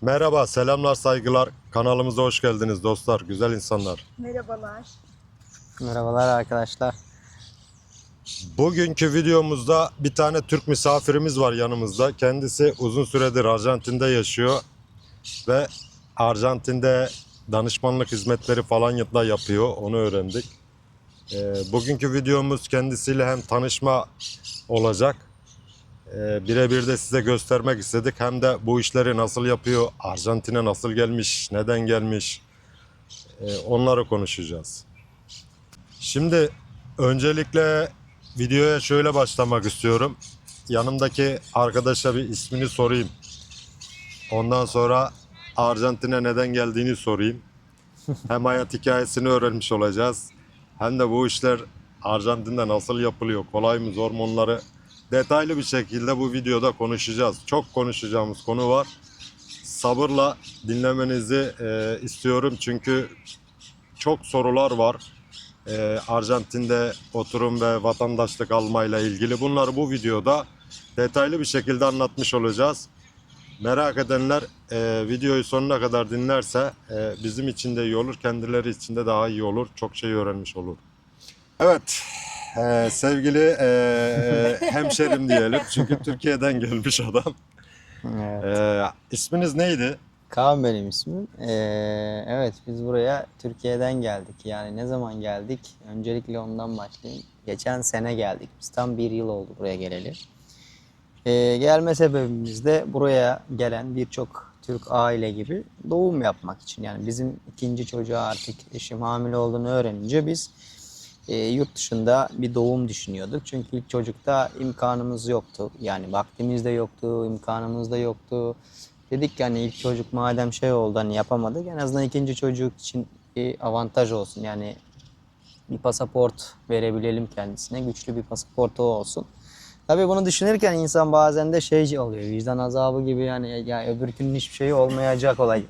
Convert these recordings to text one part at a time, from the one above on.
Merhaba, selamlar, saygılar. Kanalımıza hoş geldiniz dostlar, güzel insanlar. Merhabalar. Merhabalar arkadaşlar. Bugünkü videomuzda bir tane Türk misafirimiz var yanımızda. Kendisi uzun süredir Arjantin'de yaşıyor ve Arjantin'de danışmanlık hizmetleri falan da yapıyor. Onu öğrendik. Bugünkü videomuz kendisiyle hem tanışma olacak. Birebir de size göstermek istedik. Hem de bu işleri nasıl yapıyor, Arjantin'e nasıl gelmiş, neden gelmiş, onları konuşacağız. Şimdi öncelikle videoya şöyle başlamak istiyorum. Yanımdaki arkadaşa bir ismini sorayım. Ondan sonra Arjantin'e neden geldiğini sorayım. Hem hayat hikayesini öğrenmiş olacağız. Hem de bu işler Arjantin'de nasıl yapılıyor, kolay mı, zor mu, onları detaylı bir şekilde bu videoda konuşacağız. Çok konuşacağımız konu var. Sabırla dinlemenizi istiyorum çünkü çok sorular var. Arjantin'de oturum ve vatandaşlık almayla ilgili. Bunları bu videoda detaylı bir şekilde anlatmış olacağız. Merak edenler videoyu sonuna kadar dinlerse bizim için de iyi olur, kendileri için de daha iyi olur. Çok şey öğrenmiş olur. Evet, sevgili hemşerim diyelim çünkü Türkiye'den gelmiş adam. Evet. İsminiz neydi? Kaan benim ismim. Evet, biz buraya Türkiye'den geldik. Yani ne zaman geldik? Öncelikle ondan başlayayım. Geçen sene geldik. Biz tam bir yıl oldu buraya geleli. Gelme sebebimiz de buraya gelen birçok Türk aile gibi doğum yapmak için. Yani bizim ikinci çocuğa artık eşim hamile olduğunu öğrenince biz yurt dışında bir doğum düşünüyorduk. Çünkü ilk çocukta imkanımız yoktu. Yani vaktimiz de yoktu, imkanımız da yoktu. Dedik ki hani ilk çocuk madem şey oldu hani yapamadık, en azından ikinci çocuk için bir avantaj olsun. Yani bir pasaport verebilelim kendisine. Güçlü bir pasaportu olsun. Tabii bunu düşünürken insan bazen de şey oluyor. Vicdan azabı gibi, yani ya öbür günün hiçbir şeyi olmayacak olayı.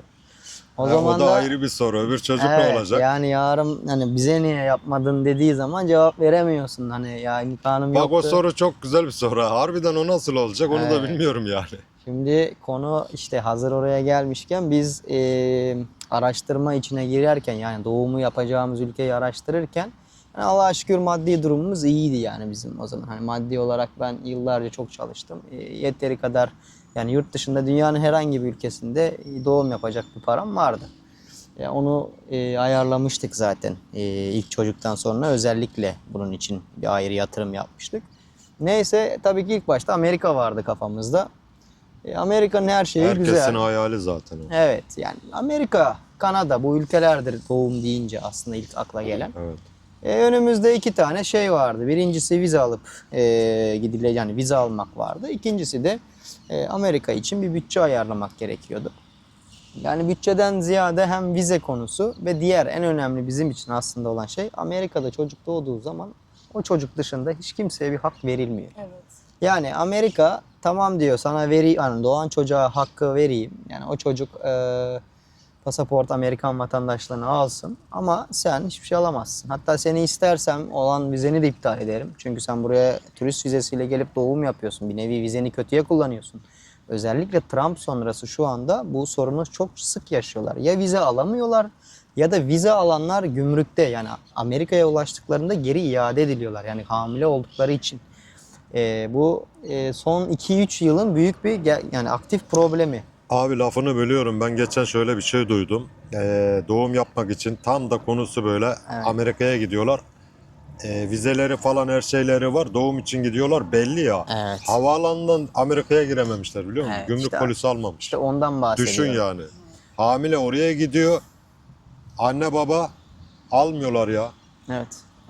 O zaman O da da ayrı bir soru. Öbür çocuk ne evet, olacak? yani yarın hani bize niye yapmadın dediği zaman cevap veremiyorsun. Hani ya imkanım Bak, o yoktu. soru çok güzel bir soru. Harbiden o nasıl olacak onu da Evet. bilmiyorum yani. Şimdi konu işte hazır oraya gelmişken biz araştırma içine girerken, yani doğumu yapacağımız ülkeyi araştırırken yani Allah'a şükür maddi durumumuz iyiydi yani bizim o zaman. Hani maddi olarak ben yıllarca çok çalıştım. Yeteri kadar, yani yurt dışında dünyanın herhangi bir ülkesinde doğum yapacak bir param vardı. Onu ayarlamıştık zaten ilk çocuktan sonra, özellikle bunun için bir ayrı yatırım yapmıştık. Neyse, tabii ki ilk başta Amerika vardı kafamızda. Amerika'nın her şeyi Herkesin güzel. hayali zaten o. Evet, yani Amerika, Kanada, bu ülkelerdir doğum deyince aslında ilk akla gelen. Evet. Önümüzde iki tane şey vardı. Birincisi vize alıp yani vize almak vardı. İkincisi de Amerika için bir bütçe ayarlamak gerekiyordu. Yani bütçeden ziyade hem vize konusu ve diğer en önemli bizim için aslında olan şey, Amerika'da çocuk doğduğu zaman o çocuk dışında hiç kimseye bir hak verilmiyor. Evet. Yani Amerika tamam diyor sana, yani doğan çocuğa hakkı vereyim. Yani o çocuk pasaport Amerikan vatandaşlığını alsın ama sen hiçbir şey alamazsın. Hatta seni istersem olan vizeni de iptal ederim. Çünkü sen buraya turist vizesiyle gelip doğum yapıyorsun. Bir nevi vizeni kötüye kullanıyorsun. Özellikle Trump sonrası şu anda bu sorunu çok sık yaşıyorlar. Ya vize alamıyorlar ya da vize alanlar gümrükte, yani Amerika'ya ulaştıklarında geri iade ediliyorlar. Yani hamile oldukları için. Bu son 2-3 yılın büyük bir yani aktif problemi. Abi, lafını bölüyorum. Ben geçen şöyle bir şey duydum. Doğum yapmak için tam da konusu böyle Evet. Amerika'ya gidiyorlar. Vizeleri falan her şeyleri var. Doğum için gidiyorlar belli ya. Evet. Havaalanından Amerika'ya girememişler, biliyor musun? Evet, Gümrük işte, polisi almamış. işte ondan Düşün bahsediyorum. yani. Hamile oraya gidiyor. Anne baba almıyorlar ya. Evet.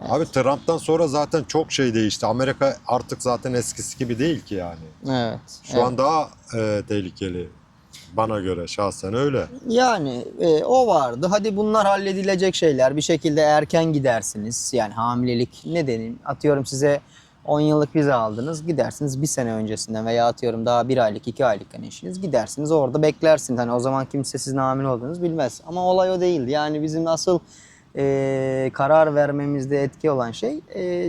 Abi, Trump'tan sonra zaten çok şey değişti. Amerika artık zaten eskisi gibi değil ki yani. Evet. Şu an daha tehlikeli. Bana göre şahsen öyle. Yani o vardı. Hadi bunlar halledilecek şeyler. Bir şekilde erken gidersiniz. Yani hamilelik ne deneyim? Atıyorum size 10 yıllık vize aldınız. Gidersiniz bir sene öncesinden veya atıyorum daha 1 aylık 2 aylık eşiniz. Gidersiniz orada beklersiniz. Hani o zaman kimse sizin hamile olduğunuzu bilmez. Ama olay o değil. Yani bizim asıl karar vermemizde etki olan şey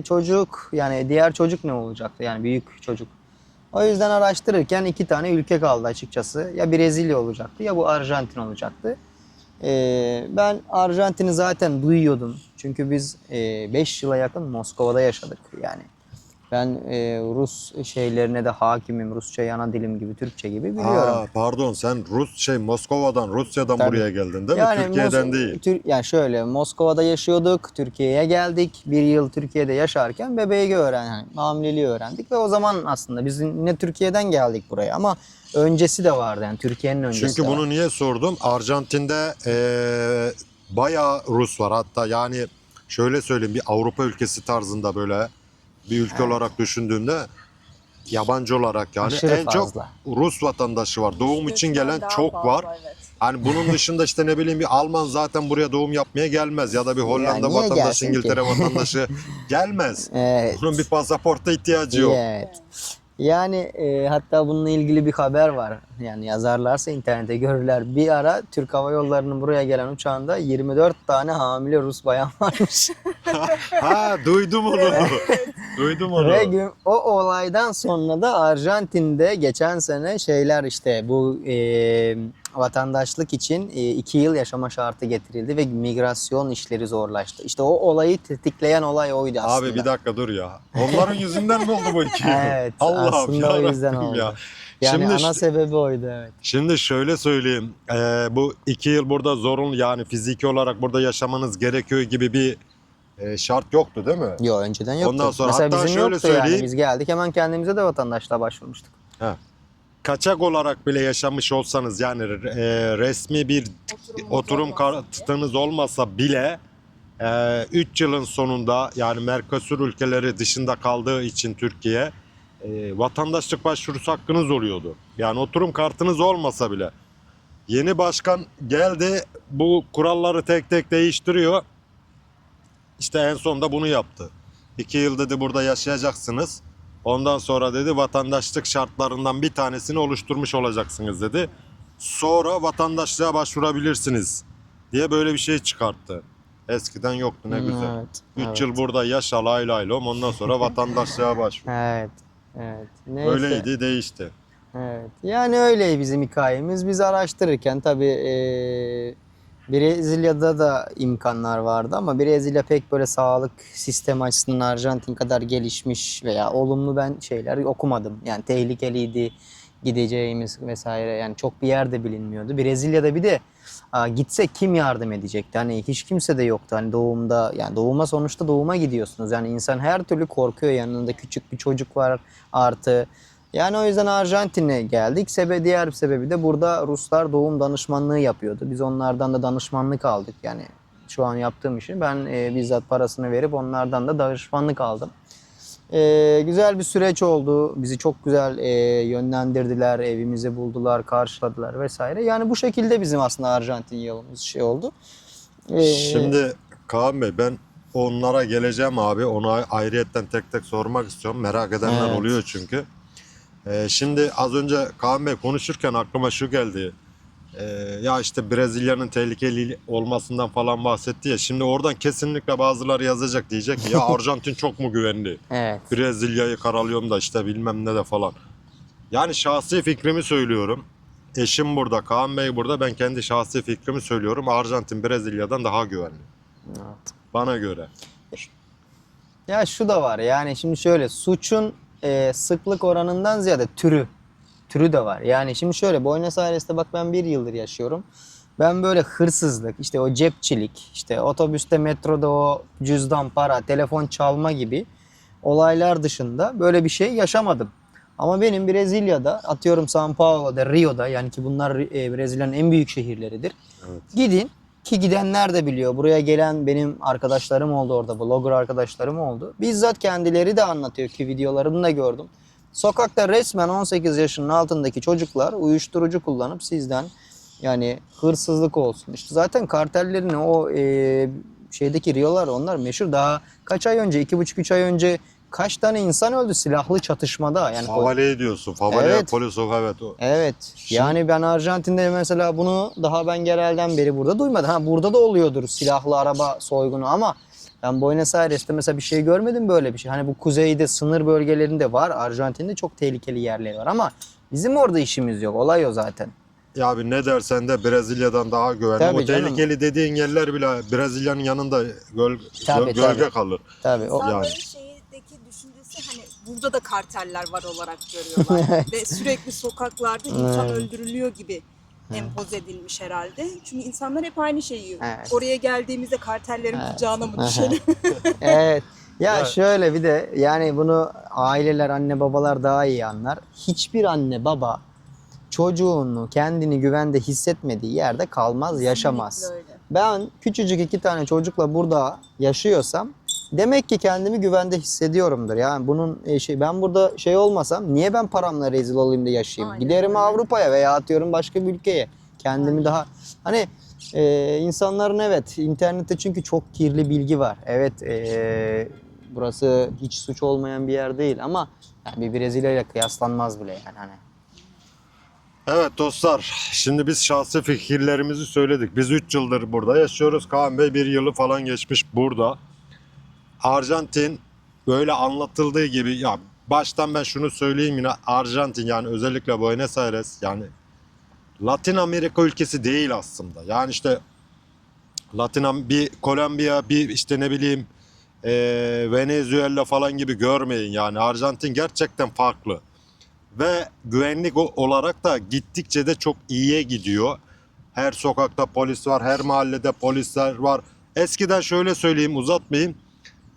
çocuk. Yani diğer çocuk ne olacaktı? Yani büyük çocuk. O yüzden araştırırken iki tane ülke kaldı açıkçası. Ya Brezilya olacaktı ya bu Arjantin olacaktı. Ben Arjantin'i zaten duyuyordum. Çünkü biz 5 yıla yakın Moskova'da yaşadık yani. Ben Rus şeylerine de hakimim. Rusça ana dilim gibi, Türkçe gibi biliyorum. Pardon, sen Moskova'dan, Rusya'dan Tabii. buraya geldin değil mi? Türkiye'den değil. Yani şöyle Moskova'da yaşıyorduk, Türkiye'ye geldik. Bir yıl Türkiye'de yaşarken bebeği yani hamileliği öğrendik ve o zaman aslında biz ne Türkiye'den geldik buraya ama öncesi de vardı yani Türkiye'nin öncesi Çünkü de bunu var. niye sordum? Arjantin'de bayağı Rus var. Hatta yani şöyle söyleyeyim, bir Avrupa ülkesi tarzında böyle bir ülke olarak düşündüğünde yabancı olarak yani Aşırı en fazla. çok Rus vatandaşı var. Doğum için gelen Daha çok fazla, var. evet. Hani bunun dışında işte ne bileyim bir Alman zaten buraya doğum yapmaya gelmez ya da bir Hollanda niye vatandaşı, gelsin ki? İngiltere vatandaşı gelmez. Evet. Bunun bir pasaporta ihtiyacı yok. Evet. Yani hatta bununla ilgili bir haber var. Yani yazarlarsa internette görürler. Bir ara Türk Hava Yolları'nın buraya gelen uçağında 24 tane hamile Rus bayan varmış. Ha, duydum onu. Duydum onu. Ve o olaydan sonra da Arjantin'de geçen sene şeyler işte bu vatandaşlık için 2 yıl yaşama şartı getirildi ve migrasyon işleri zorlaştı. İşte o olayı tetikleyen olay oydu aslında. Abi bir dakika dur ya. Onların yüzünden mi oldu bu 2 yıl? Evet, Allah'ım aslında o yüzden yarabbim oldu. ya. Yani Şimdi ana sebebi oydu, evet. Şimdi şöyle söyleyeyim. Bu 2 yıl burada zorunlu, yani fiziki olarak burada yaşamanız gerekiyor gibi bir şart yoktu değil mi? Yok, önceden yoktu. Ondan sonra Mesela hatta bizim şöyle yoktu yani. söyleyeyim. Biz geldik hemen kendimize de vatandaşlığa başvurmuştuk. Kaçak olarak bile yaşamış olsanız yani resmi bir oturum kartınız olmasa bile 3 yılın sonunda, yani Mercosur ülkeleri dışında kaldığı için Türkiye vatandaşlık başvurusu hakkınız oluyordu. Yani oturum kartınız olmasa bile. Yeni başkan geldi, bu kuralları tek tek değiştiriyor. İşte en sonunda bunu yaptı. 2 yıl dedi burada yaşayacaksınız. Ondan sonra dedi vatandaşlık şartlarından bir tanesini oluşturmuş olacaksınız dedi. Sonra vatandaşlığa başvurabilirsiniz diye böyle bir şey çıkarttı. Eskiden yoktu, ne güzel. Evet. 3 evet. yıl burada yaşa lay lay lom, ondan sonra vatandaşlığa başvur. Evet. Evet. Neyse. Öyleydi, değişti. Evet. Yani öyle bizim hikayemiz. Biz araştırırken tabii Brezilya'da da imkanlar vardı ama Brezilya pek böyle sağlık sistemi açısından Arjantin kadar gelişmiş veya olumlu ben şeyler okumadım. Yani tehlikeliydi gideceğimiz vesaire, yani çok bir yerde bilinmiyordu. Brezilya'da bir de gitsek kim yardım edecekti? Hani hiç kimse de yoktu. Hani doğumda, yani doğuma, sonuçta doğuma gidiyorsunuz. Yani insan her türlü korkuyor, yanında küçük bir çocuk var artı. Yani o yüzden Arjantin'e geldik. Diğer sebebi de burada Ruslar doğum danışmanlığı yapıyordu. Biz onlardan da danışmanlık aldık. Yani şu an yaptığım işi ben bizzat parasını verip onlardan da danışmanlık aldım. Güzel bir süreç oldu. Bizi çok güzel yönlendirdiler, evimizi buldular, karşıladılar vesaire. Yani bu şekilde bizim aslında Arjantin yolumuz şey oldu. Şimdi Kaan Bey, ben onlara geleceğim abi. Onu ayrıyetten tek tek sormak istiyorum. Merak edenler Evet. oluyor çünkü. Şimdi az önce Kaan Bey konuşurken aklıma şu geldi. Ya işte Brezilya'nın tehlikeli olmasından falan bahsetti ya. Şimdi oradan kesinlikle bazıları yazacak, diyecek ki ya Arjantin çok mu güvenli? Evet. Brezilya'yı karalıyorum da işte bilmem ne de falan. Yani şahsi fikrimi söylüyorum. Eşim burada, Kaan Bey burada. Ben kendi şahsi fikrimi söylüyorum. Arjantin Brezilya'dan daha güvenli. Evet. Bana göre. Ya şu da var, yani şimdi şöyle, suçun sıklık oranından ziyade türü de var. Yani şimdi şöyle, Buenos Aires'te bak ben bir yıldır yaşıyorum. Ben böyle hırsızlık, işte o cepçilik, işte otobüste, metroda o cüzdan, para, telefon çalma gibi olaylar dışında böyle bir şey yaşamadım. Ama benim Brezilya'da, atıyorum São Paulo'da, Rio'da, yani ki bunlar Brezilya'nın en büyük şehirleridir. Evet. Gidin, ki gidenler de biliyor. Buraya gelen benim arkadaşlarım oldu orada, blogger arkadaşlarım oldu. Bizzat kendileri de anlatıyor ki videolarını da gördüm. Sokakta resmen 18 yaşının altındaki çocuklar uyuşturucu kullanıp sizden, yani hırsızlık olsun, İşte zaten kartellerin o şeydeki Rio'lar, onlar meşhur. Daha kaç ay önce, 2,5-3 ay önce kaç tane insan öldü silahlı çatışmada. Yani Favale diyorsun. Favale, Evet. polis, evet. Evet. Yani ben Arjantin'de mesela bunu daha ben genelden beri burada duymadım. Ha, burada da oluyordur silahlı araba soygunu ama Ben Buenos Aires'te mesela bir şey görmedim böyle bir şey. Hani bu kuzeyde sınır bölgelerinde var. Arjantin'de çok tehlikeli yerleri var ama bizim orada işimiz yok. Olay o zaten. Ya abi ne dersen de Brezilya'dan daha güvenli. Tabii O canım. tehlikeli dediğin yerler bile Brezilya'nın yanında Tabii, gölge tabii. kalır. Tabii o Yani. İnsanların şehirdeki düşüncesi hani burada da karteller var olarak görüyorlar. Ve sürekli sokaklarda insan öldürülüyor gibi empoze edilmiş herhalde. Çünkü insanlar hep aynı şeyi yiyor. Evet. Oraya geldiğimizde kartellerin kucağına mı düşelim? Evet. Ya Evet. şöyle bir de yani bunu aileler, anne babalar daha iyi anlar. Hiçbir anne baba çocuğunu kendini güvende hissetmediği yerde kalmaz, yaşamaz. Kesinlikle öyle. Ben küçücük 2 tane çocukla burada yaşıyorsam demek ki kendimi güvende hissediyorumdur. Yani bunun ben burada olmasam niye ben paramla rezil olayım da yaşayayım? Aynen Giderim öyle. Avrupa'ya veya atıyorum başka bir ülkeye. Kendimi Aynen. daha hani insanların evet internette çünkü çok kirli bilgi var. Evet burası hiç suç olmayan bir yer değil ama yani bir Brezilya ile kıyaslanmaz bile yani hani. Evet dostlar, şimdi biz şahsi fikirlerimizi söyledik. Biz 3 yıldır burada yaşıyoruz. Kaan Bey 1 yılı falan geçmiş burada. Arjantin böyle anlatıldığı gibi, ya baştan ben şunu söyleyeyim, yine Arjantin yani özellikle Buenos Aires yani Latin Amerika ülkesi değil aslında. Yani işte bir Kolombiya, bir işte ne bileyim Venezuela falan gibi görmeyin yani. Arjantin gerçekten farklı. Ve güvenlik olarak da gittikçe de çok iyiye gidiyor. Her sokakta polis var, her mahallede polisler var. Eskiden şöyle söyleyeyim, uzatmayayım.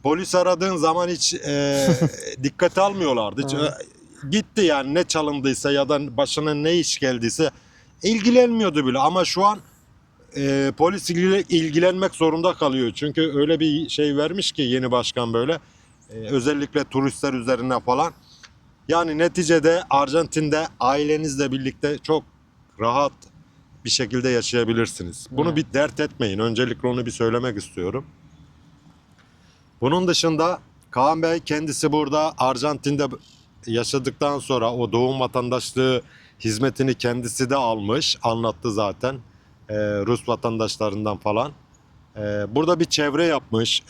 Polis aradığın zaman hiç dikkate almıyorlardı. Hiç, gitti yani, ne çalındıysa ya da başına ne iş geldiyse ilgilenmiyordu bile. Ama şu an polis ilgilenmek zorunda kalıyor. Çünkü öyle bir şey vermiş ki yeni başkan böyle. Özellikle turistler üzerine falan. Yani neticede Arjantin'de ailenizle birlikte çok rahat bir şekilde yaşayabilirsiniz. Bunu bir dert etmeyin. Öncelikle onu bir söylemek istiyorum. Bunun dışında Kaan Bey kendisi burada Arjantin'de yaşadıktan sonra o doğum vatandaşlığı hizmetini kendisi de almış. Anlattı zaten. Rus vatandaşlarından falan. Burada bir çevre yapmış.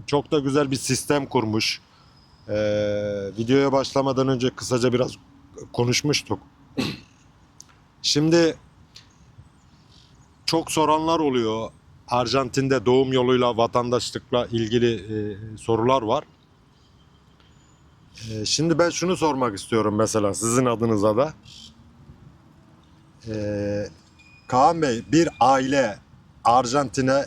Çok da güzel bir sistem kurmuş. Videoya başlamadan önce kısaca biraz konuşmuştuk. Şimdi çok soranlar oluyor. Arjantin'de doğum yoluyla vatandaşlıkla ilgili sorular var. Şimdi ben şunu sormak istiyorum mesela sizin adınıza da. Kaan Bey, bir aile Arjantin'e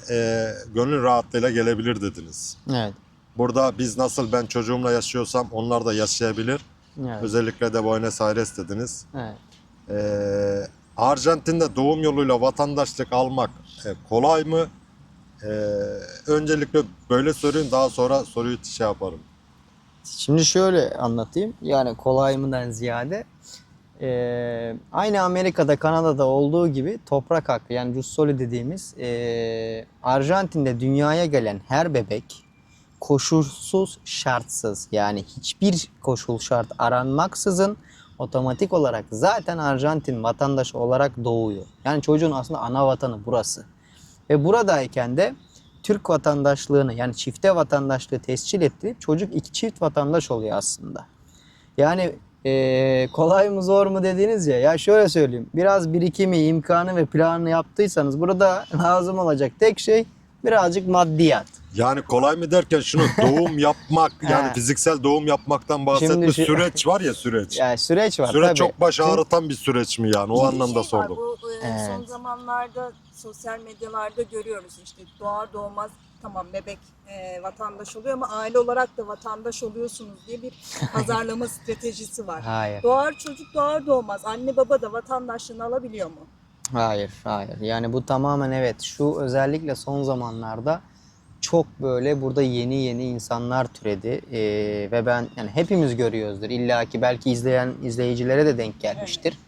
gönül rahatlığıyla gelebilir dediniz. Evet. Burada biz nasıl ben çocuğumla yaşıyorsam onlar da yaşayabilir. Evet. Özellikle de Buenos Aires dediniz. Evet. Arjantin'de doğum yoluyla vatandaşlık almak kolay mı? Öncelikle böyle sorayım, daha sonra soruyu şey yaparım. Şimdi şöyle anlatayım. Yani kolay mıdan ziyade aynı Amerika'da, Kanada'da olduğu gibi toprak hakkı yani Russoli dediğimiz Arjantin'de dünyaya gelen her bebek koşulsuz, şartsız yani hiçbir koşul şart aranmaksızın otomatik olarak zaten Arjantin vatandaşı olarak doğuyor. Yani çocuğun aslında ana vatanı burası. Ve buradayken de Türk vatandaşlığını yani çifte vatandaşlığı tescil ettirip çocuk iki çift vatandaş oluyor aslında. Yani kolay mı zor mu dediğiniz ya şöyle söyleyeyim. Biraz birikimi, imkanı ve planını yaptıysanız burada lazım olacak tek şey birazcık maddiyat. Yani kolay mı derken şunu doğum yapmak yani He. fiziksel doğum yapmaktan bahsetme, Şimdi süreç var ya, süreç. Yani süreç var Süreç tabii. çok baş Çünkü- ağrıtan bir süreç mi yani, o Bir anlamda şey var, sordum. bu son Evet. zamanlarda sosyal medyalarda görüyoruz işte doğar doğmaz tamam bebek vatandaş oluyor ama aile olarak da vatandaş oluyorsunuz diye bir pazarlama stratejisi var. Hayır. Doğar çocuk doğar doğmaz anne baba da vatandaşlığını alabiliyor mu? Hayır. Yani bu tamamen evet. Şu özellikle son zamanlarda çok böyle burada yeni insanlar türedi. Ve ben yani hepimiz görüyoruzdur. İlla ki belki izleyicilere de denk gelmiştir.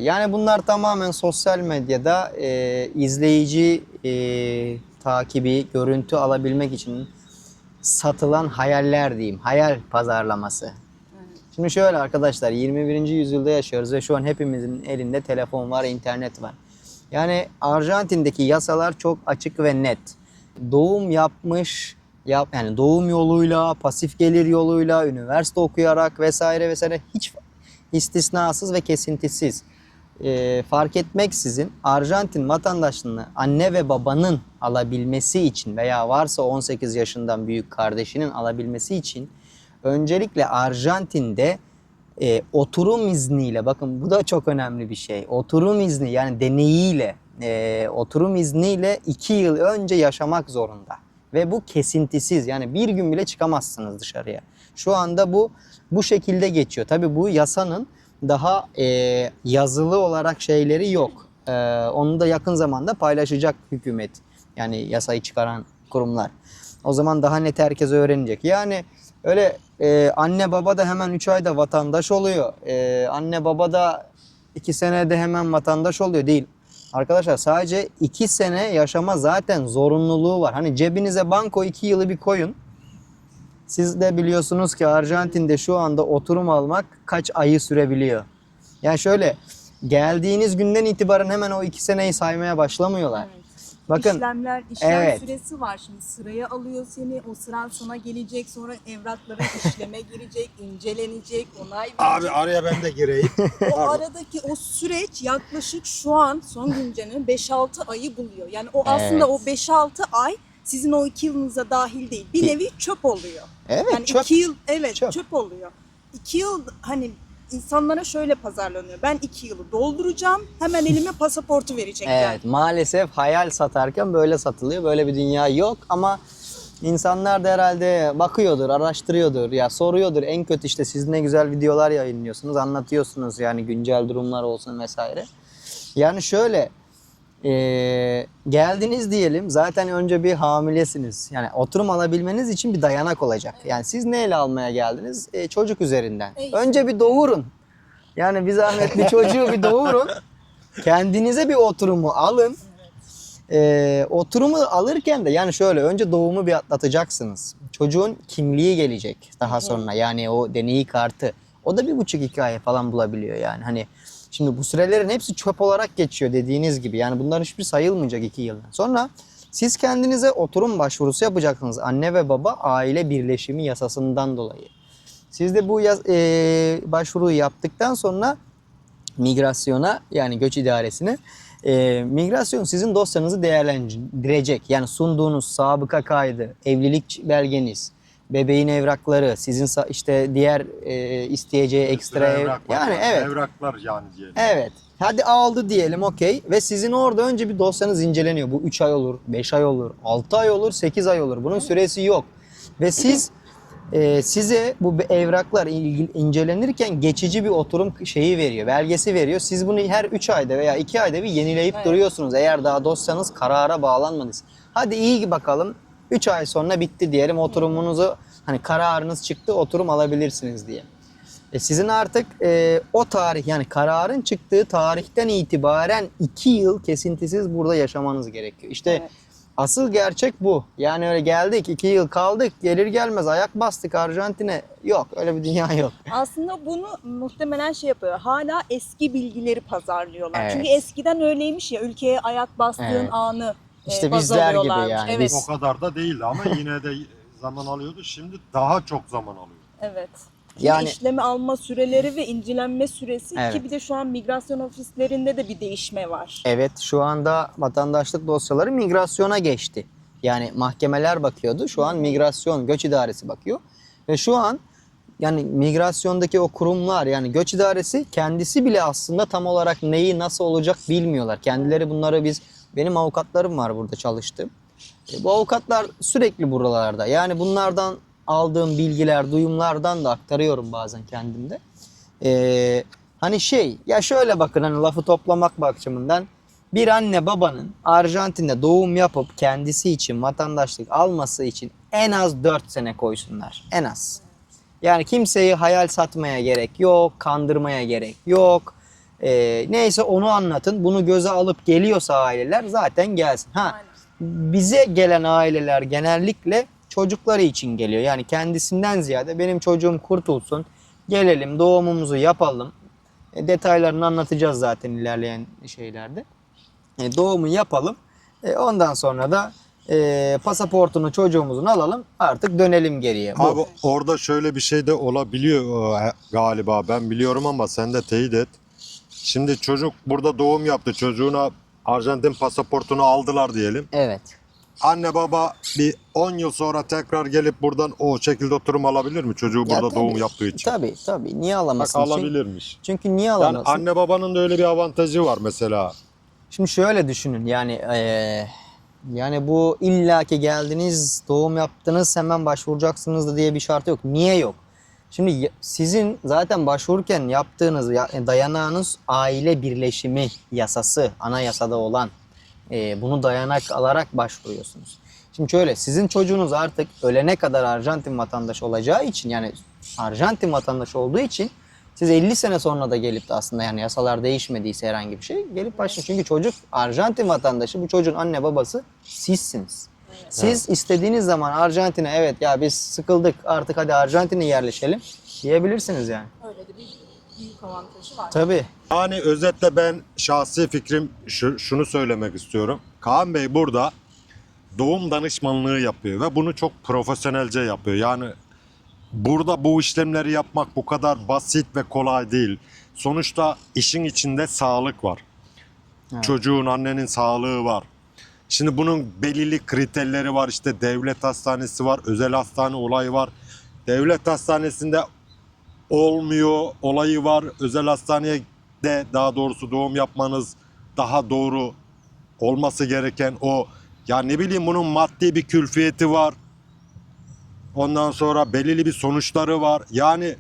Yani bunlar tamamen sosyal medyada izleyici takibi, görüntü alabilmek için satılan hayaller diyeyim. Hayal pazarlaması. Şimdi şöyle arkadaşlar 21. yüzyılda yaşıyoruz ve şu an hepimizin elinde telefon var, internet var. Yani Arjantin'deki yasalar çok açık ve net. doğum yapmış, yani doğum yoluyla, pasif gelir yoluyla, üniversite okuyarak vesaire vesaire hiç istisnasız ve kesintisiz fark etmeksizin Arjantin vatandaşlığını anne ve babanın alabilmesi için veya varsa 18 yaşından büyük kardeşinin alabilmesi için öncelikle Arjantin'de oturum izniyle, bakın bu da çok önemli bir şey. Oturum izni, yani deneyiyle, oturum izniyle 2 yıl önce yaşamak zorunda. Ve bu kesintisiz, yani bir gün bile çıkamazsınız dışarıya. Şu anda bu şekilde geçiyor. Tabii bu yasanın daha yazılı olarak şeyleri yok. Onu da yakın zamanda paylaşacak hükümet. Yani yasayı çıkaran kurumlar. O zaman daha net herkes öğrenecek. Yani öyle anne baba da hemen 3 ayda vatandaş oluyor. Anne baba da 2 senede hemen vatandaş oluyor değil. Arkadaşlar sadece 2 sene yaşama zaten zorunluluğu var. Hani cebinize banko 2 yılı bir koyun. Siz de biliyorsunuz ki Arjantin'de şu anda oturum almak kaç ayı sürebiliyor. Yani şöyle geldiğiniz günden itibaren hemen o 2 seneyi saymaya başlamıyorlar. Evet. Bakın, İşlem evet. süresi var. Şimdi sıraya alıyor seni. O sıran sana gelecek. Sonra evrakların işleme girecek, incelenecek, onay verecek. Abi araya ben de gireyim. O aradaki o süreç yaklaşık şu an son güncellemenin 5-6 ayı buluyor. Yani o aslında o 5-6 ay sizin o 2 yılınıza dahil değil. Bir nevi çöp oluyor. Evet, yani çöp. 2 yıl Çöp. çöp oluyor. 2 yıl hani insanlara şöyle pazarlanıyor. Ben 2 yılı dolduracağım. Hemen elime pasaportu verecekler. Evet, maalesef hayal satarken böyle satılıyor. Böyle bir dünya yok ama insanlar da herhalde bakıyordur, araştırıyordur, ya soruyordur. En kötü işte siz ne güzel videolar yayınlıyorsunuz, anlatıyorsunuz yani güncel durumlar olsun vesaire. Yani şöyle geldiniz diyelim, zaten önce bir hamilesiniz. Yani oturum alabilmeniz için bir dayanak olacak. Yani siz neyle almaya geldiniz? Çocuk üzerinden. Önce bir doğurun. Yani bir zahmet bir çocuğu bir doğurun. Kendinize bir oturumu alın. Oturumu alırken de yani şöyle önce doğumu bir atlatacaksınız. Çocuğun kimliği gelecek daha sonra, yani o deneyi kartı. O da 1,5-2 ay falan bulabiliyor yani. Hani şimdi bu sürelerin hepsi çöp olarak geçiyor dediğiniz gibi. Yani bunların hiçbir sayılmayacak 2 yıldan. Sonra siz kendinize oturum başvurusu yapacaksınız. Anne ve baba aile birleşimi yasasından dolayı. Siz de bu başvuruyu yaptıktan sonra migrasyona, yani göç idaresine, migrasyon sizin dosyanızı değerlendirecek. Yani sunduğunuz sabıka kaydı, evlilik belgeniz, bebeğin evrakları, sizin işte diğer isteyeceği ekstra yani evet. Evraklar yani diyelim. Evet. Hadi aldı diyelim, okey. Ve sizin orada önce bir dosyanız inceleniyor. Bu 3 ay olur, 5 ay olur, 6 ay olur, 8 ay olur. Bunun süresi yok. Ve siz size bu evraklar incelenirken geçici bir oturum şeyi veriyor, belgesi veriyor. Siz bunu her 3 ayda veya 2 ayda bir yenileyip duruyorsunuz. Eğer daha dosyanız karara bağlanmadıysa. Hadi iyi bakalım, 3 ay sonra bitti diyelim, oturumunuzu, hani kararınız çıktı, oturum alabilirsiniz diye. Sizin artık o tarih, yani kararın çıktığı tarihten itibaren 2 yıl kesintisiz burada yaşamanız gerekiyor. İşte asıl gerçek bu. Yani öyle geldik, 2 yıl kaldık, gelir gelmez ayak bastık Arjantin'e. Yok, öyle bir dünya yok. Aslında bunu muhtemelen şey yapıyor. Hala eski bilgileri pazarlıyorlar. Evet. Çünkü eskiden öyleymiş ya, ülkeye ayak bastığın anı İşte baz bizler gibi alıyorlarmış. yani. Evet. O kadar da değil ama yine de zaman alıyordu. Şimdi daha çok zaman alıyor. Evet. Yani işlemi alma süreleri ve incelenme süresi Evet. ki bir de şu an migrasyon ofislerinde de bir değişme var. evet, şu anda vatandaşlık dosyaları migrasyona geçti. Yani mahkemeler bakıyordu. Şu an migrasyon, göç idaresi bakıyor. Ve şu an yani migrasyondaki o kurumlar, yani göç idaresi kendisi bile aslında tam olarak neyi nasıl olacak bilmiyorlar. Kendileri bunları benim avukatlarım var burada çalıştığım. Bu avukatlar sürekli buralarda. Yani bunlardan aldığım bilgiler, duyumlardan da aktarıyorum bazen kendimde. Hani ya şöyle bakın, hani lafı toplamak bakımından bir anne babanın Arjantin'de doğum yapıp kendisi için vatandaşlık alması için en az 4 sene koysunlar. En az. Yani kimseyi hayal satmaya gerek yok, kandırmaya gerek yok. Neyse onu anlatın. Bunu göze alıp geliyorsa aileler zaten gelsin. Bize gelen aileler genellikle çocukları için geliyor. Yani kendisinden ziyade benim çocuğum kurtulsun, gelelim doğumumuzu yapalım. Detaylarını anlatacağız zaten ilerleyen şeylerde. Doğumu yapalım. Ondan sonra da pasaportunu çocuğumuzun alalım, artık dönelim geriye. Bu. Abi orada şöyle bir şey de olabiliyor galiba. Ben biliyorum ama sen de teyit et. Şimdi çocuk burada doğum yaptı. Çocuğuna Arjantin pasaportunu aldılar diyelim. Evet. Anne baba bir 10 yıl sonra tekrar gelip buradan o şekilde oturum alabilir mi? Çocuğu burada tabii, doğum yaptığı için. Tabii. Niye Bak alamasın? alabilirmiş. Çünkü niye Yani alamasın? anne babanın da öyle bir avantajı var mesela. Şimdi şöyle düşünün, yani bu illaki geldiniz, doğum yaptınız, hemen başvuracaksınız da diye bir şart yok. Niye yok? Şimdi sizin zaten başvururken yaptığınız dayanağınız aile birleşimi yasası, anayasada olan, bunu dayanak alarak başvuruyorsunuz. Şimdi şöyle, sizin çocuğunuz artık ölene kadar Arjantin vatandaşı olacağı için, yani Arjantin vatandaşı olduğu için siz 50 sene sonra da gelip de aslında, yani yasalar değişmediyse herhangi bir şey, gelip başlayın. Çünkü çocuk Arjantin vatandaşı, bu çocuğun anne babası sizsiniz. Siz istediğiniz zaman Arjantin'e, evet ya biz sıkıldık artık hadi Arjantin'e yerleşelim diyebilirsiniz yani. Öyle de bir büyük avantajı var. Tabii. Yani özetle ben şahsi fikrim şunu söylemek istiyorum. Kaan Bey burada doğum danışmanlığı yapıyor ve bunu çok profesyonelce yapıyor. Yani burada bu işlemleri yapmak bu kadar basit ve kolay değil. Sonuçta işin içinde sağlık var. Evet. Çocuğun, annenin sağlığı var. Şimdi bunun belirli kriterleri var. İşte devlet hastanesi var, özel hastane olayı var. Devlet hastanesinde olmuyor olayı var. Özel hastaneye de daha doğrusu doğum yapmanız daha doğru olması gereken o. Ya ne bileyim bunun maddi bir külfiyeti var. Ondan sonra belirli bir sonuçları var. Yani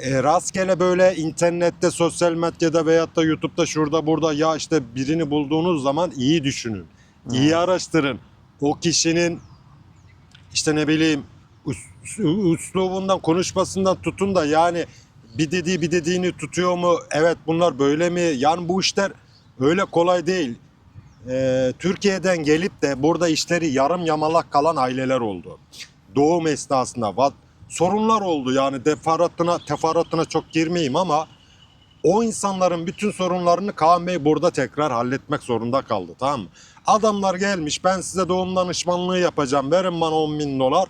rastgele böyle internette, sosyal medyada veyahut da YouTube'da şurada burada ya işte birini bulduğunuz zaman iyi düşünün. İyi araştırın. O kişinin işte ne bileyim üslubundan, konuşmasından tutun da yani bir dediğini tutuyor mu? Evet bunlar böyle mi? Yani bu işler öyle kolay değil. Türkiye'den gelip de burada işleri yarım yamalak kalan aileler oldu. Doğum esnasında sorunlar oldu yani teferruatına çok girmeyeyim ama o insanların bütün sorunlarını Kaan Bey burada tekrar halletmek zorunda kaldı, tamam mı? Adamlar gelmiş ben size doğum danışmanlığı yapacağım verin bana 10.000 dolar.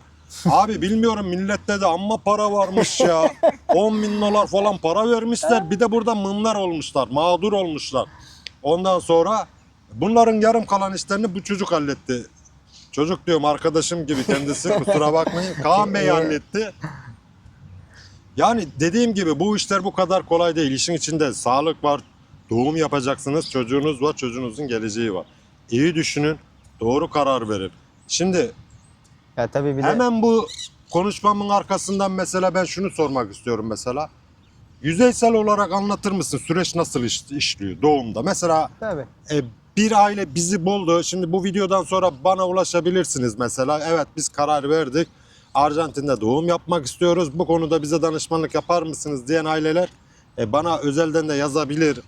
Abi bilmiyorum millette de amma para varmış ya. 10.000 dolar falan para vermişler bir de burada mınlar olmuşlar, mağdur olmuşlar. Ondan sonra bunların yarım kalan işlerini bu çocuk halletti. Çocuk diyorum arkadaşım gibi kendisi kusura bakmayın. Kaan Bey halletti. Yani dediğim gibi bu işler bu kadar kolay değil. İşin içinde sağlık var, doğum yapacaksınız, çocuğunuz var, çocuğunuzun geleceği var. İyi düşünün, doğru karar verin. Şimdi Ya tabii bir de hemen bu konuşmamın arkasından mesela ben şunu sormak istiyorum mesela. Yüzeysel olarak anlatır mısın süreç nasıl işliyor doğumda? Mesela tabii. bir aile bizi buldu. Şimdi bu videodan sonra bana ulaşabilirsiniz mesela. Evet biz karar verdik. Arjantin'de doğum yapmak istiyoruz. Bu konuda bize danışmanlık yapar mısınız diyen aileler bana özelden de yazabilir.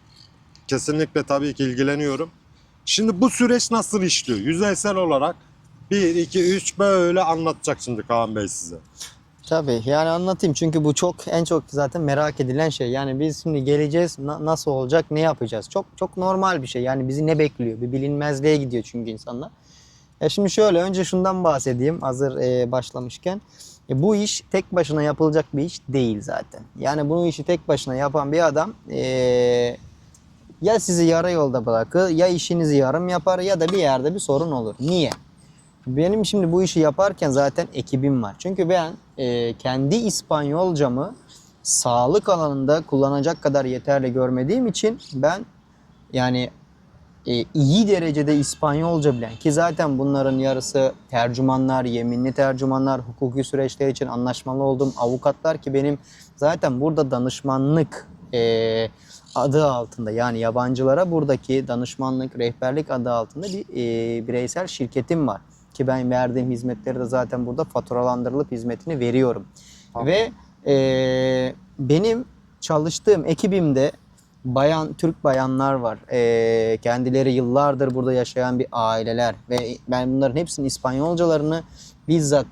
Kesinlikle tabii ki ilgileniyorum. Şimdi bu süreç nasıl işliyor? Yüzeysel olarak 1, 2, 3 böyle anlatacak şimdi Kaan Bey size. Tabii yani anlatayım çünkü bu en çok zaten merak edilen şey. Yani biz şimdi geleceğiz, nasıl olacak, ne yapacağız? Çok normal bir şey. Yani bizi ne bekliyor? Bir bilinmezliğe gidiyor çünkü insanlar. Şimdi şöyle önce şundan bahsedeyim hazır başlamışken. Bu iş tek başına yapılacak bir iş değil zaten. Yani bu işi tek başına yapan bir adam ya sizi yarı yolda bırakır, ya işinizi yarım yapar ya da bir yerde bir sorun olur. Niye? Benim şimdi bu işi yaparken zaten ekibim var. Çünkü ben kendi İspanyolcamı sağlık alanında kullanacak kadar yeterli görmediğim için ben yani iyi derecede İspanyolca bilen ki zaten bunların yarısı tercümanlar, yeminli tercümanlar, hukuki süreçler için anlaşmalı olduğum avukatlar ki benim zaten burada danışmanlık adı altında yani yabancılara buradaki danışmanlık, rehberlik adı altında bir bireysel şirketim var. Ki ben verdiğim hizmetleri de zaten burada faturalandırılıp hizmetini veriyorum. Tamam. Ve benim çalıştığım ekibimde Türk bayanlar var. Kendileri yıllardır burada yaşayan bir aileler ve ben bunların hepsinin İspanyolcalarını bizzat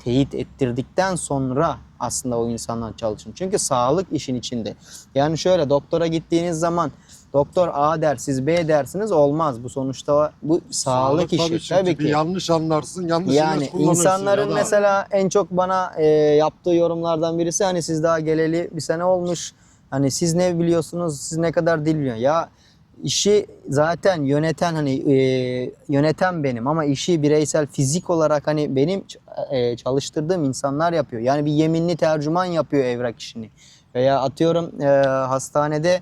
teyit ettirdikten sonra aslında o insanlar çalışın. Çünkü sağlık işin içinde. Yani şöyle doktora gittiğiniz zaman Doktor A der, siz B dersiniz, olmaz. Bu sonuçta bu sağlık tabii işi. çünkü Tabii bir ki. yanlış anlarsın, yanlış Yani ilaç kullanırsın. insanların ya da- mesela en çok bana yaptığı yorumlardan birisi, hani siz daha geleli bir sene olmuş. Hani siz ne biliyorsunuz, siz ne kadar dil biliyorsunuz. Ya işi zaten yöneten, hani yöneten benim, ama işi bireysel fizik olarak hani benim çalıştırdığım insanlar yapıyor. Yani bir yeminli tercüman yapıyor evrak işini. Veya atıyorum hastanede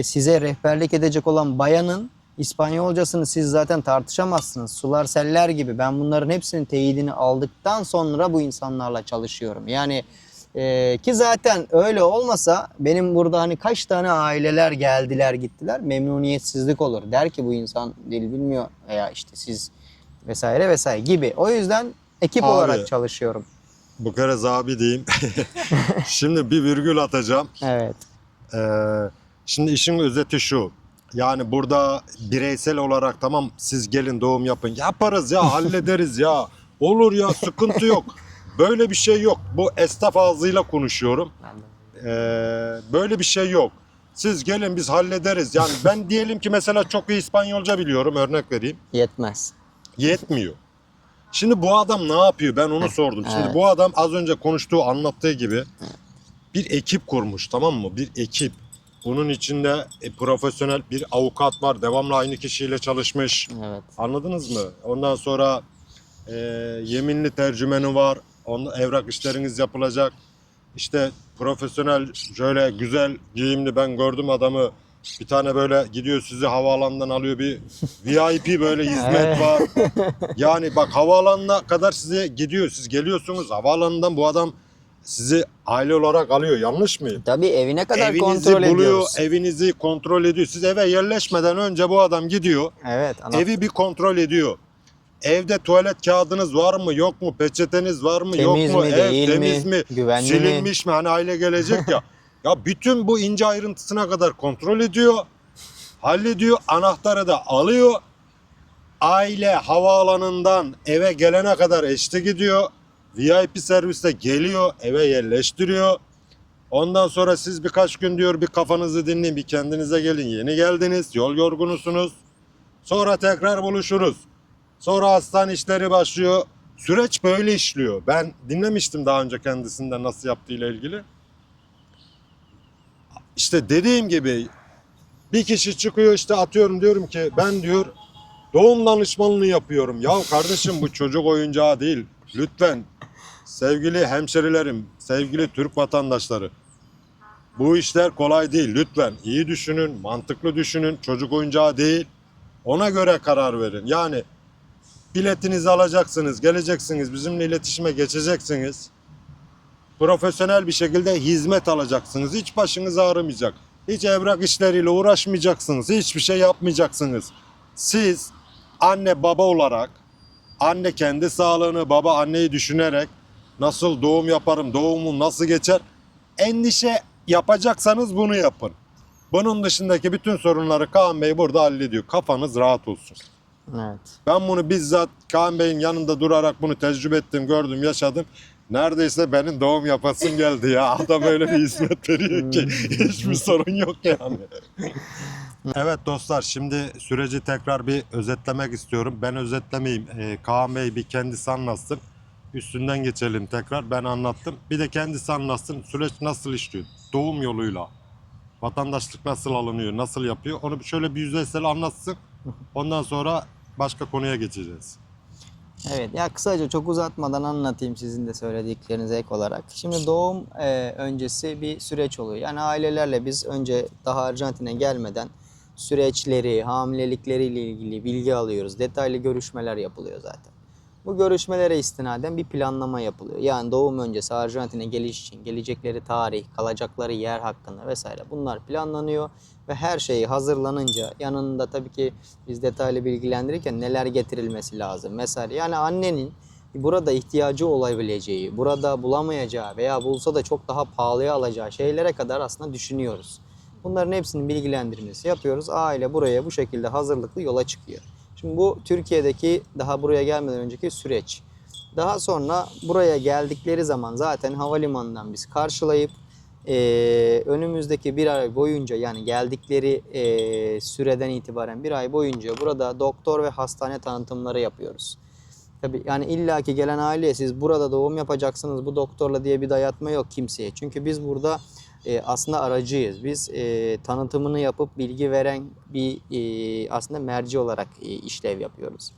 size rehberlik edecek olan bayanın İspanyolcasını siz zaten tartışamazsınız. Sular seller gibi. Ben bunların hepsinin teyidini aldıktan sonra bu insanlarla çalışıyorum. Yani ki zaten öyle olmasa benim burada hani kaç tane aileler geldiler gittiler, memnuniyetsizlik olur. Der ki bu insan dil bilmiyor veya işte siz vesaire vesaire gibi. O yüzden ekip Abi, olarak çalışıyorum. Bu kere abi diyeyim. Şimdi bir virgül atacağım. Evet. Şimdi işin özeti şu. Yani burada bireysel olarak tamam siz gelin doğum yapın. Yaparız ya, hallederiz ya. Olur ya, sıkıntı yok. Böyle bir şey yok. Bu esnaf ağzıyla konuşuyorum. Böyle bir şey yok. Siz gelin biz hallederiz. Yani ben diyelim ki mesela çok iyi İspanyolca biliyorum, örnek vereyim. Yetmez. Yetmiyor. Şimdi bu adam ne yapıyor? Ben onu sordum. Şimdi Evet. bu adam az önce konuştuğu, anlattığı gibi bir ekip kurmuş, tamam mı? Bir ekip. Bunun içinde profesyonel bir avukat var. Devamlı aynı kişiyle çalışmış. Evet. Anladınız mı? Ondan sonra yeminli tercümeni var. Evrak işleriniz yapılacak. İşte profesyonel, şöyle güzel giyimli, ben gördüm adamı. Bir tane böyle gidiyor sizi havaalanından alıyor, bir VIP böyle hizmet var. Yani bak, havaalanına kadar size gidiyor. Siz geliyorsunuz havaalanından, bu adam sizi aile olarak alıyor. Yanlış mıyım? Tabii evine kadar Evinizi kontrol buluyor, ediyoruz. evinizi kontrol ediyor. Siz eve yerleşmeden önce bu adam gidiyor. Evet. Evi bir kontrol ediyor. Evde tuvalet kağıdınız var mı yok mu? Peçeteniz var mı yok Temiz mu? mi, Ev değil temiz mi? mi? Güvenli Silinmiş mi? Hani aile gelecek ya. Ya bütün bu ince ayrıntısına kadar kontrol ediyor. Hallediyor. Anahtarı da alıyor. Aile havaalanından eve gelene kadar eşlik gidiyor. VIP serviste geliyor, eve yerleştiriyor. Ondan sonra siz birkaç gün diyor bir kafanızı dinleyin, bir kendinize gelin. Yeni geldiniz, yol yorgunusunuz. Sonra tekrar buluşuruz. Sonra hastane işleri başlıyor. Süreç böyle işliyor. Ben dinlemiştim daha önce kendisinden nasıl yaptığıyla ilgili. İşte dediğim gibi bir kişi çıkıyor, işte atıyorum, diyorum ki ben diyor doğum danışmanlığı yapıyorum. Ya kardeşim, bu çocuk oyuncağı değil. Lütfen sevgili hemşerilerim, sevgili Türk vatandaşları. Bu işler kolay değil. Lütfen iyi düşünün, mantıklı düşünün. Çocuk oyuncağı değil. Ona göre karar verin. Yani biletinizi alacaksınız, geleceksiniz, bizimle iletişime geçeceksiniz. Profesyonel bir şekilde hizmet alacaksınız. Hiç başınız ağrımayacak. Hiç evrak işleriyle uğraşmayacaksınız. Hiçbir şey yapmayacaksınız. Siz anne baba olarak, anne kendi sağlığını, baba anneyi düşünerek nasıl doğum yaparım, doğumum nasıl geçer, endişe yapacaksanız bunu yapın. Bunun dışındaki bütün sorunları Kaan Bey burada hallediyor. Kafanız rahat olsun. Evet. Ben bunu bizzat Kaan Bey'in yanında durarak bunu tecrübe ettim, gördüm, yaşadım. Neredeyse benim doğum yapasım geldi ya. Adam öyle bir hizmet veriyor ki hiçbir sorun yok yani. Evet dostlar, şimdi süreci tekrar bir özetlemek istiyorum. Ben özetlemeyeyim. Kaan Bey bir kendisi anlatsın. Üstünden geçelim tekrar. Ben anlattım. Bir de kendisi anlatsın. Süreç nasıl işliyor? Doğum yoluyla. Vatandaşlık nasıl alınıyor? Nasıl yapıyor? Onu şöyle bir yüzeysel anlatsın. Ondan sonra başka konuya geçeceğiz. Evet, ya kısaca çok uzatmadan anlatayım sizin de söylediklerinize ek olarak. Şimdi doğum öncesi bir süreç oluyor. Yani ailelerle biz önce daha Arjantin'e gelmeden süreçleri, hamilelikleriyle ilgili bilgi alıyoruz. Detaylı görüşmeler yapılıyor zaten. Bu görüşmelere istinaden bir planlama yapılıyor. Yani doğum öncesi Arjantin'e geliş için gelecekleri tarih, kalacakları yer hakkında vesaire bunlar planlanıyor. Ve her şeyi hazırlanınca yanında tabii ki biz detaylı bilgilendirirken neler getirilmesi lazım vesaire. Yani annenin burada ihtiyacı olabileceği, burada bulamayacağı veya bulsa da çok daha pahalıya alacağı şeylere kadar aslında düşünüyoruz. Bunların hepsinin bilgilendirmesi yapıyoruz. Aile buraya bu şekilde hazırlıklı yola çıkıyor. Şimdi bu Türkiye'deki daha buraya gelmeden önceki süreç. Daha sonra buraya geldikleri zaman zaten havalimanından biz karşılayıp Önümüzdeki bir ay boyunca, yani geldikleri süreden itibaren bir ay boyunca burada doktor ve hastane tanıtımları yapıyoruz. Tabii yani illaki gelen aileye siz burada doğum yapacaksınız bu doktorla diye bir dayatma yok kimseye. Çünkü biz burada aslında aracıyız. Biz tanıtımını yapıp bilgi veren bir aslında merci olarak işlev yapıyoruz.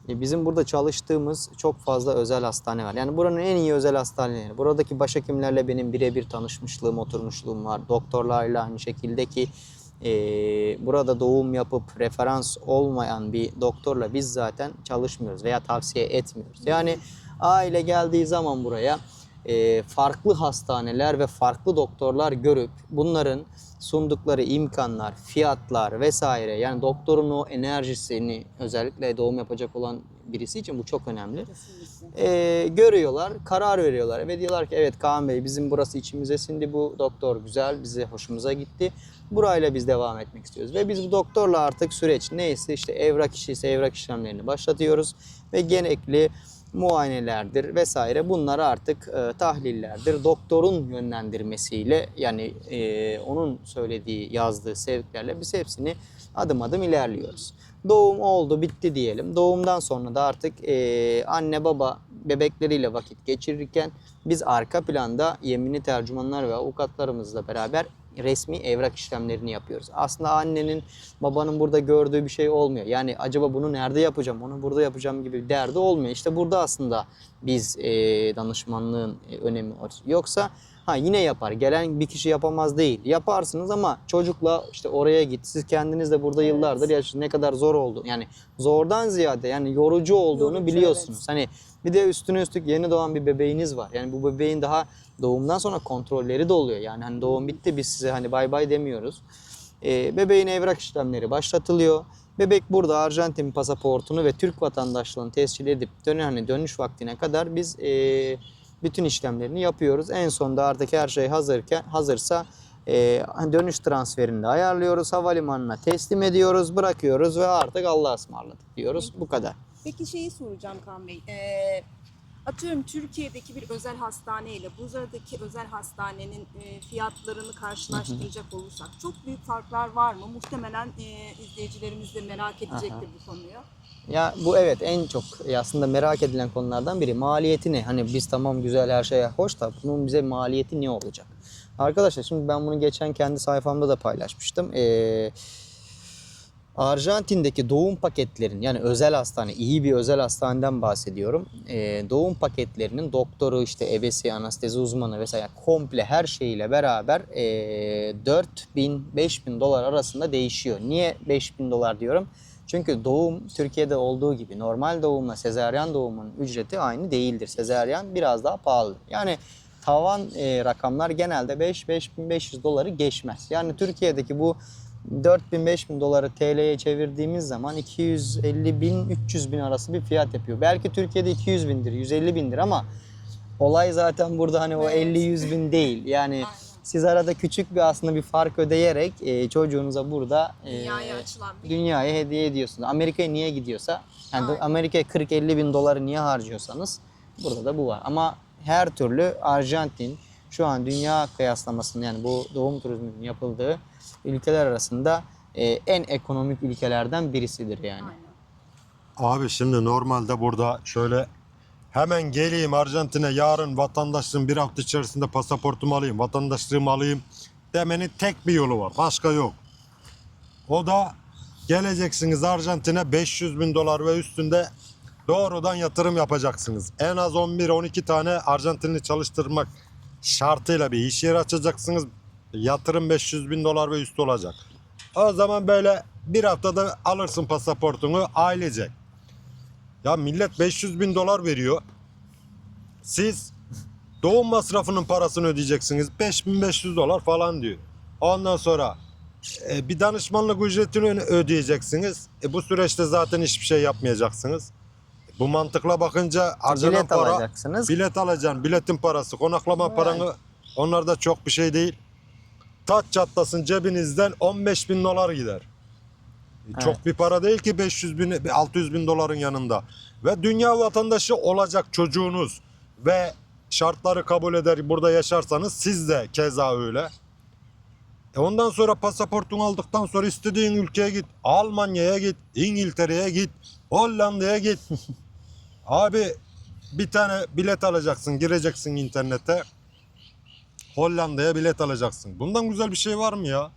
Bizim burada çalıştığımız çok fazla özel hastane var. Yani buranın en iyi özel hastaneleri. Buradaki başhekimlerle benim birebir tanışmışlığım, oturmuşluğum var. Doktorlarla aynı şekilde ki burada doğum yapıp referans olmayan bir doktorla biz zaten çalışmıyoruz veya tavsiye etmiyoruz. Yani aile geldiği zaman buraya farklı hastaneler ve farklı doktorlar görüp bunların sundukları imkanlar, fiyatlar vesaire, yani doktorun o enerjisini, özellikle doğum yapacak olan birisi için bu çok önemli. Görüyorlar, karar veriyorlar ve diyorlar ki evet Kaan Bey, bizim burası içimize sindi, bu doktor güzel, bize hoşumuza gitti. Burayla biz devam etmek istiyoruz ve biz bu doktorla artık süreç neyse, işte evrak işi ise evrak işlemlerini başlatıyoruz ve gerekli muayenelerdir vesaire, bunlar artık tahlillerdir. Doktorun yönlendirmesiyle, yani onun söylediği, yazdığı sevklerle biz hepsini adım adım ilerliyoruz. Doğum oldu, bitti diyelim. Doğumdan sonra da artık anne baba bebekleriyle vakit geçirirken biz arka planda yeminli tercümanlar ve avukatlarımızla beraber resmi evrak işlemlerini yapıyoruz. Aslında annenin, babanın burada gördüğü bir şey olmuyor. Yani acaba bunu nerede yapacağım, onu burada yapacağım gibi bir derdi olmuyor. İşte burada aslında biz danışmanlığın önemi var. Yoksa yine yapar. Gelen bir kişi yapamaz değil. Yaparsınız ama çocukla işte oraya git. Siz kendiniz de burada yıllardır yaşadınız. Ne kadar zor oldu. Yani zordan ziyade yani yorucu olduğunu Yorucu, biliyorsunuz. evet. Hani bir de üstüne üstlük yeni doğan bir bebeğiniz var. Yani bu bebeğin daha doğumdan sonra kontrolleri de oluyor. Yani hani doğum bitti, biz size hani bay bay demiyoruz. Bebeğin evrak işlemleri başlatılıyor. Bebek burada Arjantin pasaportunu ve Türk vatandaşlığını tescil edip dönüş vaktine kadar biz bütün işlemlerini yapıyoruz. En sonunda artık her şey hazırsa dönüş transferini de ayarlıyoruz. Havalimanına teslim ediyoruz, bırakıyoruz ve artık Allah'a ısmarladık diyoruz. Bu kadar. Peki şeyi soracağım Kaan Bey. Atıyorum Türkiye'deki bir özel hastane ile buradaki özel hastanenin fiyatlarını karşılaştıracak olursak çok büyük farklar var mı? Muhtemelen izleyicilerimiz de merak edecektir bu konuyu. Ya bu evet en çok aslında merak edilen konulardan biri. Maliyeti ne? Hani biz tamam güzel, her şey hoş da bunun bize maliyeti ne olacak? Arkadaşlar şimdi ben bunu geçen kendi sayfamda da paylaşmıştım. Arjantin'deki doğum paketlerin, yani özel hastane, iyi bir özel hastaneden bahsediyorum. Doğum paketlerinin doktoru, işte ebesi, anestezi uzmanı vesaire komple her şeyiyle beraber 4.000-5.000 dolar arasında değişiyor. Niye 5.000 dolar diyorum? Çünkü doğum Türkiye'de olduğu gibi normal doğumla sezaryen doğumun ücreti aynı değildir. Sezaryen biraz daha pahalı. Yani tavan rakamlar genelde 5-5.500 doları geçmez. Yani Türkiye'deki bu 4.000-5.000 doları TL'ye çevirdiğimiz zaman 250.000-300.000 arası bir fiyat yapıyor. Belki Türkiye'de 200.000'dir, 150.000'dir ama olay zaten burada hani o 50-100.000 değil. Yani Aynen. siz arada küçük bir aslında bir fark ödeyerek çocuğunuza burada Dünyaya açılan bir dünyaya hediye ediyorsunuz. Amerika'ya niye gidiyorsa, yani Aynen. Amerika'ya 40-50 bin doları niye harcıyorsanız burada da bu var. Ama her türlü Arjantin şu an dünya kıyaslamasında, yani bu doğum turizminin yapıldığı ülkeler arasında en ekonomik ülkelerden birisidir yani. Aynen. Abi şimdi normalde burada şöyle hemen geleyim Arjantin'e, yarın vatandaşlığım bir hafta içerisinde pasaportumu alayım, vatandaşlığımı alayım demenin tek bir yolu var. Başka yok. O da geleceksiniz Arjantin'e, 500.000 dolar ve üstünde doğrudan yatırım yapacaksınız. En az 11-12 tane Arjantinli çalıştırmak şartıyla bir iş yeri açacaksınız. Yatırım 500.000 dolar ve üstü olacak. O zaman böyle bir haftada alırsın pasaportunu ailecek. Ya millet 500.000 dolar veriyor. Siz doğum masrafının parasını ödeyeceksiniz. 5.500 dolar falan diyor. Ondan sonra bir danışmanlık ücretini ödeyeceksiniz. Bu süreçte zaten hiçbir şey yapmayacaksınız. Bu mantıkla bakınca harcanan Bilet para, alacaksınız. bilet alacaksın, biletin parası, konaklama Yani. paranı, onlar da çok bir şey değil. Taç çatlasın cebinizden 15.000 dolar gider. Çok bir para değil ki 500.000, 600.000 doların yanında. Ve dünya vatandaşı olacak çocuğunuz ve şartları kabul eder burada yaşarsanız siz de keza öyle. Ondan sonra pasaportunu aldıktan sonra istediğin ülkeye git. Almanya'ya git, İngiltere'ye git, Hollanda'ya git. Abi bir tane bilet alacaksın, gireceksin internete. Hollanda'ya bilet alacaksın. Bundan güzel bir şey var mı ya?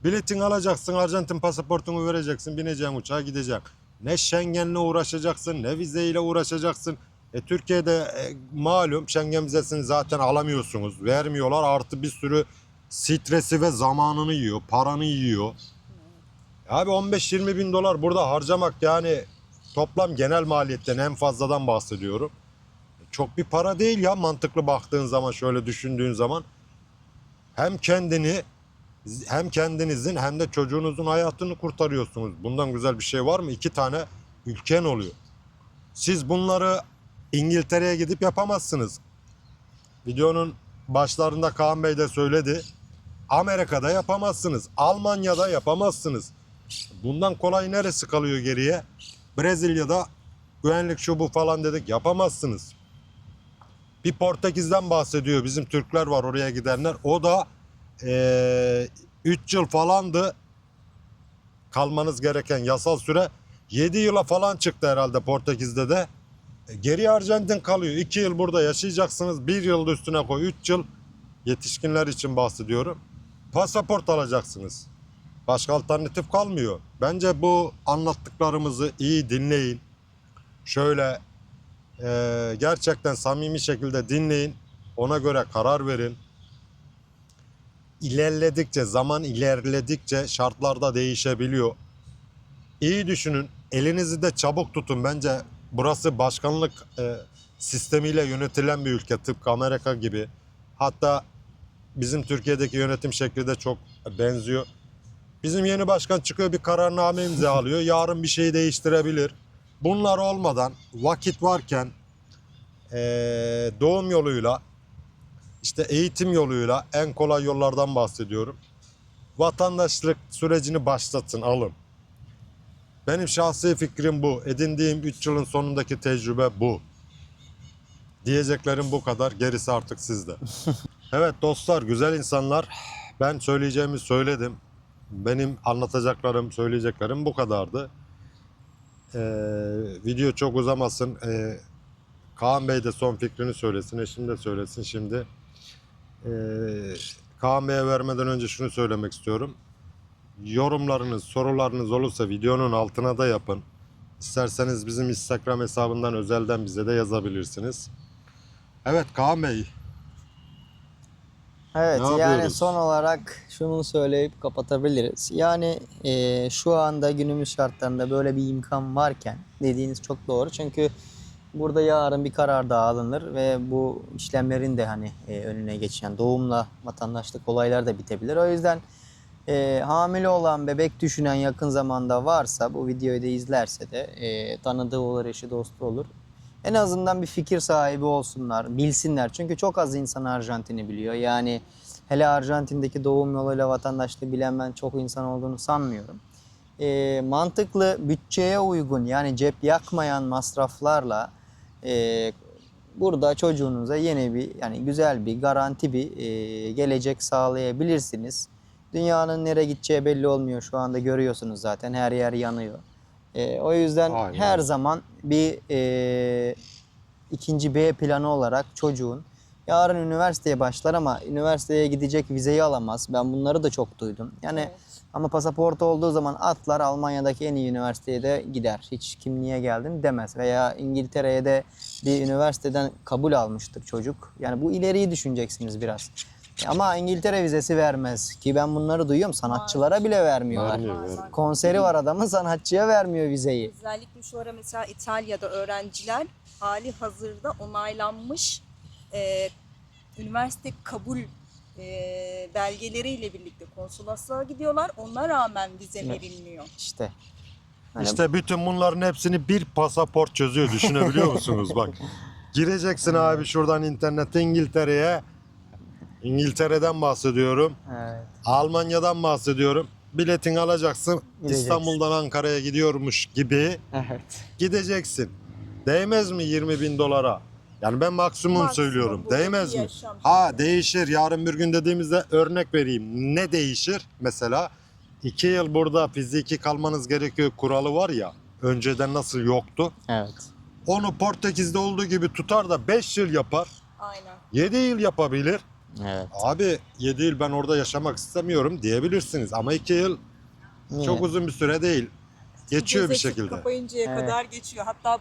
Biletini alacaksın, Arjantin pasaportunu vereceksin, bineceğin uçağa gideceksin. Ne Schengen'le uğraşacaksın, ne vizeyle uğraşacaksın. Türkiye'de malum Schengen vizesini zaten alamıyorsunuz. Vermiyorlar, artı bir sürü stresi ve zamanını yiyor, paranı yiyor. Abi 15-20 bin dolar burada harcamak, yani toplam genel maliyetten en fazladan bahsediyorum. Çok bir para değil ya, mantıklı baktığın zaman, şöyle düşündüğün zaman. Hem kendinizin hem de çocuğunuzun hayatını kurtarıyorsunuz. Bundan güzel bir şey var mı? 2 tane ülken oluyor. Siz bunları İngiltere'ye gidip yapamazsınız. Videonun başlarında Kaan Bey de söyledi. Amerika'da yapamazsınız. Almanya'da yapamazsınız. Bundan kolay neresi kalıyor geriye? Brezilya'da güvenlik şu bu falan dedik, yapamazsınız. Bir Portekiz'den bahsediyor. Bizim Türkler var oraya gidenler. O da 3 yıl falandı kalmanız gereken yasal süre. 7 yıla falan çıktı herhalde Portekiz'de de. Geriye Arjantin kalıyor. 2 yıl burada yaşayacaksınız. 1 yıl da üstüne koy. 3 yıl, yetişkinler için bahsediyorum. Pasaport alacaksınız. Başka alternatif kalmıyor. Bence bu anlattıklarımızı iyi dinleyin. Şöyle gerçekten samimi şekilde dinleyin. Ona göre karar verin. İlerledikçe, zaman ilerledikçe şartlar da değişebiliyor. İyi düşünün. Elinizi de çabuk tutun. Bence burası başkanlık sistemiyle yönetilen bir ülke. Tıpkı Amerika gibi. Hatta bizim Türkiye'deki yönetim şekli de çok benziyor. Bizim yeni başkan çıkıyor, bir kararname imzalıyor. Yarın bir şeyi değiştirebilir. Bunlar olmadan, vakit varken doğum yoluyla, işte eğitim yoluyla, en kolay yollardan bahsediyorum. Vatandaşlık sürecini başlatın, alın. Benim şahsi fikrim bu. Edindiğim 3 yılın sonundaki tecrübe bu. Diyeceklerim bu kadar. Gerisi artık sizde. Evet dostlar, güzel insanlar. Ben söyleyeceğimi söyledim. Benim anlatacaklarım, söyleyeceklerim bu kadardı. Video çok uzamasın. Kaan Bey de son fikrini söylesin, eşim de söylesin şimdi. Kaan Bey'e vermeden önce şunu söylemek istiyorum. Yorumlarınız, sorularınız olursa videonun altına da yapın. İsterseniz bizim Instagram hesabından özelden bize de yazabilirsiniz. Evet Kaan Bey. Evet, Ne yani yapıyoruz? son olarak şunu söyleyip kapatabiliriz. Yani şu anda günümüz şartlarında böyle bir imkan varken dediğiniz çok doğru. Çünkü burada yarın bir karar daha alınır ve bu işlemlerin de hani önüne geçen doğumla vatandaşlık olaylar da bitebilir. O yüzden hamile olan, bebek düşünen yakın zamanda varsa bu videoyu da izlerse de tanıdığı olur, eşi dostu olur. En azından bir fikir sahibi olsunlar, bilsinler. Çünkü çok az insan Arjantin'i biliyor. Yani hele Arjantin'deki doğum yoluyla vatandaşlığı bilen ben çok insan olduğunu sanmıyorum. Mantıklı, bütçeye uygun, yani cep yakmayan masraflarla burada çocuğunuza yeni bir, yani güzel bir, garanti bir gelecek sağlayabilirsiniz. Dünyanın nereye gideceği belli olmuyor. Şu anda görüyorsunuz zaten, her yer yanıyor. O yüzden Aynen. her zaman bir ikinci B planı olarak çocuğun yarın üniversiteye başlar ama üniversiteye gidecek, vizeyi alamaz. Ben bunları da çok duydum. Yani Evet. ama pasaportu olduğu zaman atlar Almanya'daki en iyi üniversiteye de gider. Hiç kim niye geldin demez. Veya İngiltere'ye de bir üniversiteden kabul almıştır çocuk. Yani bu ileriyi düşüneceksiniz biraz. Ama İngiltere vizesi vermez ki, ben bunları duyuyorum. Sanatçılara bile vermiyorlar. Vermiyor. Konseri var adamın, sanatçıya vermiyor vizeyi. Özellikle şu ara mesela İtalya'da öğrenciler hali hazırda onaylanmış üniversite kabul belgeleriyle birlikte konsolosluğa gidiyorlar. Ona rağmen vize Evet. verilmiyor. İşte. Hani İşte bütün bunların hepsini bir pasaport çözüyor. Düşünebiliyor musunuz? Bak, gireceksin abi şuradan internette İngiltere'ye. İngiltere'den bahsediyorum. evet. Almanya'dan bahsediyorum. Biletini alacaksın. Gideceksin. İstanbul'dan Ankara'ya gidiyormuş gibi Evet. gideceksin. Değmez mi 20 bin dolara? Yani ben maksimum Maksimum söylüyorum. buradaki Değmez mi? yaşam Ha şekli. değişir. Yarın bir gün dediğimizde örnek vereyim. Ne değişir? Mesela 2 yıl burada fiziki kalmanız gerekiyor kuralı var ya. Önceden nasıl yoktu? Evet. Onu Portekiz'de olduğu gibi tutar da 5 yıl yapar. Aynen. 7 yıl yapabilir. Evet. Abi 7 yıl ben orada yaşamak istemiyorum diyebilirsiniz. Ama 2 yıl çok Niye? uzun bir süre değil. Geçiyor bir Göz açıp şekilde. kapayıncaya Evet. kadar geçiyor. Hatta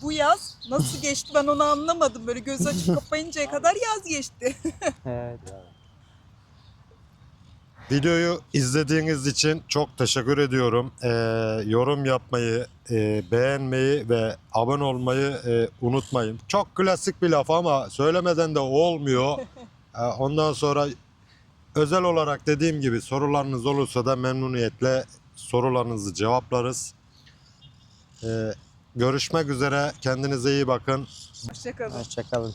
bu yaz nasıl geçti ben onu anlamadım. Böyle göz açıp kapayıncaya kadar yaz geçti. Evet. Videoyu izlediğiniz için çok teşekkür ediyorum. Yorum yapmayı, beğenmeyi ve abone olmayı unutmayın. Çok klasik bir laf ama söylemeden de olmuyor. Ondan sonra özel olarak dediğim gibi sorularınız olursa da memnuniyetle sorularınızı cevaplarız. Görüşmek üzere. Kendinize iyi bakın. Hoşçakalın. Hoşçakalın.